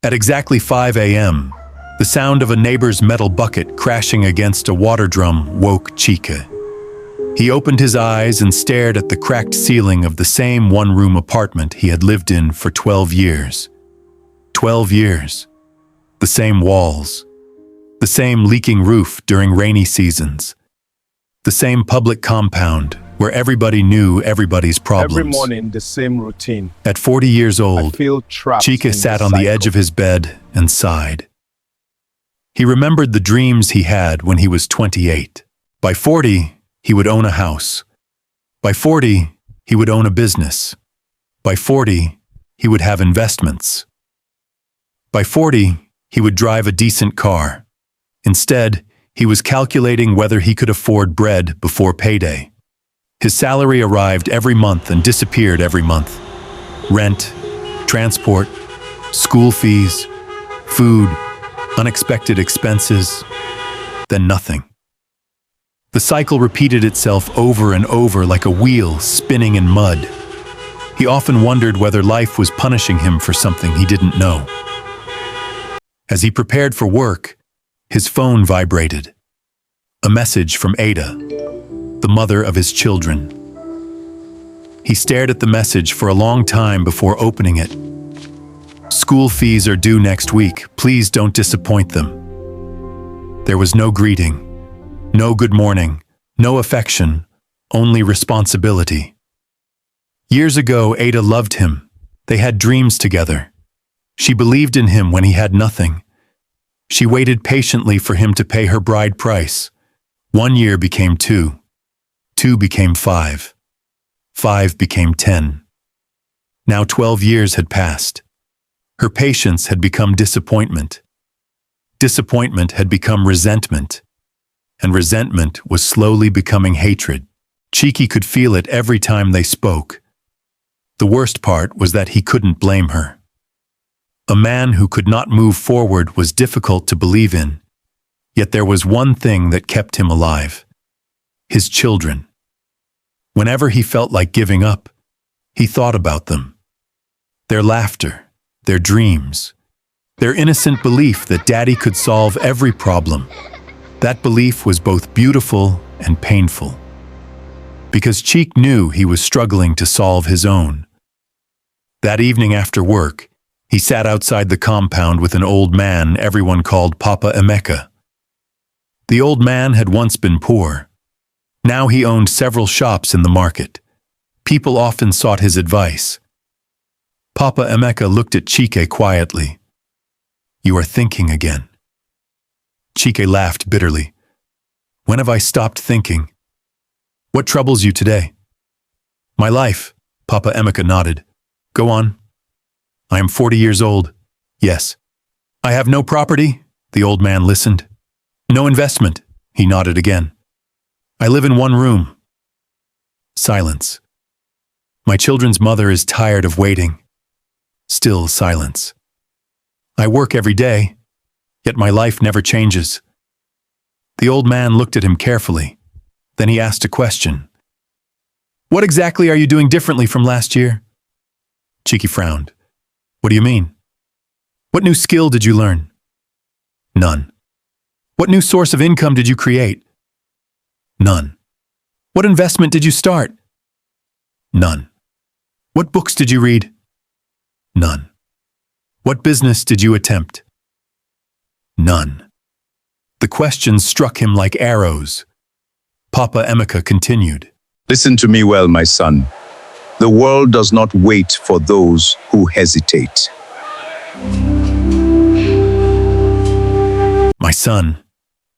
At exactly 5 a.m., the sound of a neighbor's metal bucket crashing against a water drum woke Chike. He opened his eyes and stared at the cracked ceiling of the same one-room apartment he had lived in for 12 years. 12 years. The same walls. The same leaking roof during rainy seasons. The same public compound where everybody knew everybody's problems. Every morning, the same routine. At 40 years I old, feel trapped Chike in sat this on the cycle. edge of his bed and sighed. He remembered the dreams he had when he was 28. By 40, he would own a house. By 40, he would own a business. By 40, he would have investments. By 40, he would drive a decent car. Instead, he was calculating whether he could afford bread before payday. His salary arrived every month and disappeared every month. Rent, transport, school fees, food, unexpected expenses, then nothing. The cycle repeated itself over and over like a wheel spinning in mud. He often wondered whether life was punishing him for something he didn't know. As he prepared for work, his phone vibrated. A message from Ada, the mother of his children. He stared at the message for a long time before opening it. "School fees are due next week. Please don't disappoint them." There was no greeting, no good morning, no affection, only responsibility. Years ago, Ada loved him. They had dreams together. She believed in him when he had nothing. She waited patiently for him to pay her bride price. 1 year became 2. 2 became 5. 5 became 10. Now 12 years had passed. Her patience had become disappointment. Disappointment had become resentment. And resentment was slowly becoming hatred. Chike could feel it every time they spoke. The worst part was that he couldn't blame her. A man who could not move forward was difficult to believe in. Yet there was one thing that kept him alive. His children. Whenever he felt like giving up, he thought about them. Their laughter, their dreams, their innocent belief that Daddy could solve every problem. That belief was both beautiful and painful. Because Chike knew he was struggling to solve his own. That evening after work, he sat outside the compound with an old man everyone called Papa Emeka. The old man had once been poor. Now he owned several shops in the market. People often sought his advice. Papa Emeka looked at Chike quietly. "You are thinking again." Chike laughed bitterly. "When have I stopped thinking? What troubles you today?" "My life," Papa Emeka nodded. "Go on." "I am 40 years old." "Yes." "I have no property?" The old man listened. "No investment?" He nodded again. "I live in one room." Silence. "My children's mother is tired of waiting." Still silence. "I work every day, yet my life never changes." The old man looked at him carefully. Then he asked a question. "What exactly are you doing differently from last year?" Chike frowned. "What do you mean? What new skill did you learn?" "None." "What new source of income did you create?" "None." "What investment did you start?" "None." "What books did you read?" "None." "What business did you attempt?" "None." The questions struck him like arrows. Papa Emeka continued. Listen to me well, my son. The world does not wait for those who hesitate. "My son,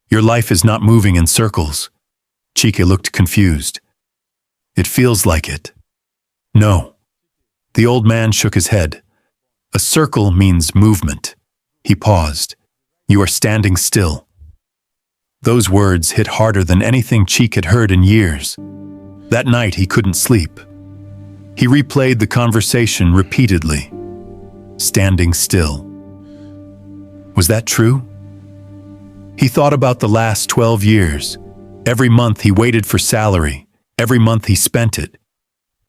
your life is not moving in circles." Chike looked confused. "It feels like it." "No." The old man shook his head. "A circle means movement." He paused. "You are standing still." Those words hit harder than anything Chike had heard in years. That night he couldn't sleep. He replayed the conversation repeatedly. Standing still. Was that true? He thought about the last 12 years. Every month he waited for salary. Every month he spent it.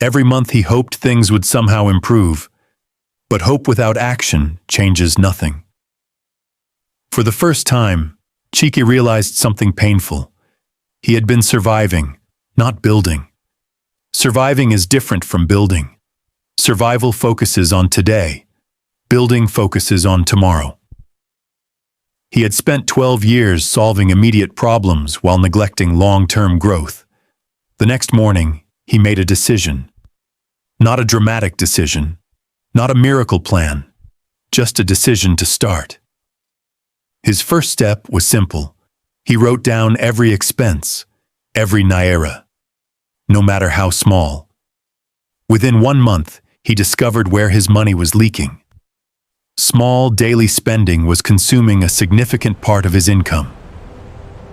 Every month he hoped things would somehow improve. But hope without action changes nothing. For the first time, Chiki realized something painful. He had been surviving, not building. Surviving is different from building. Survival focuses on today. Building focuses on tomorrow. He had spent 12 years solving immediate problems while neglecting long-term growth. The next morning, he made a decision. Not a dramatic decision, not a miracle plan, just a decision to start. His first step was simple. He wrote down every expense, every naira, no matter how small. Within 1 month, he discovered where his money was leaking. Small daily spending was consuming a significant part of his income.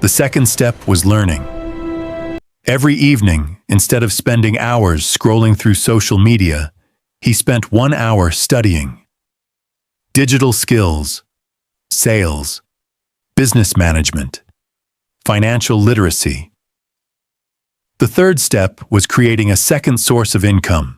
The second step was learning. Every evening, instead of spending hours scrolling through social media, he spent 1 hour studying. Digital skills, sales, business management, financial literacy. The third step was creating a second source of income.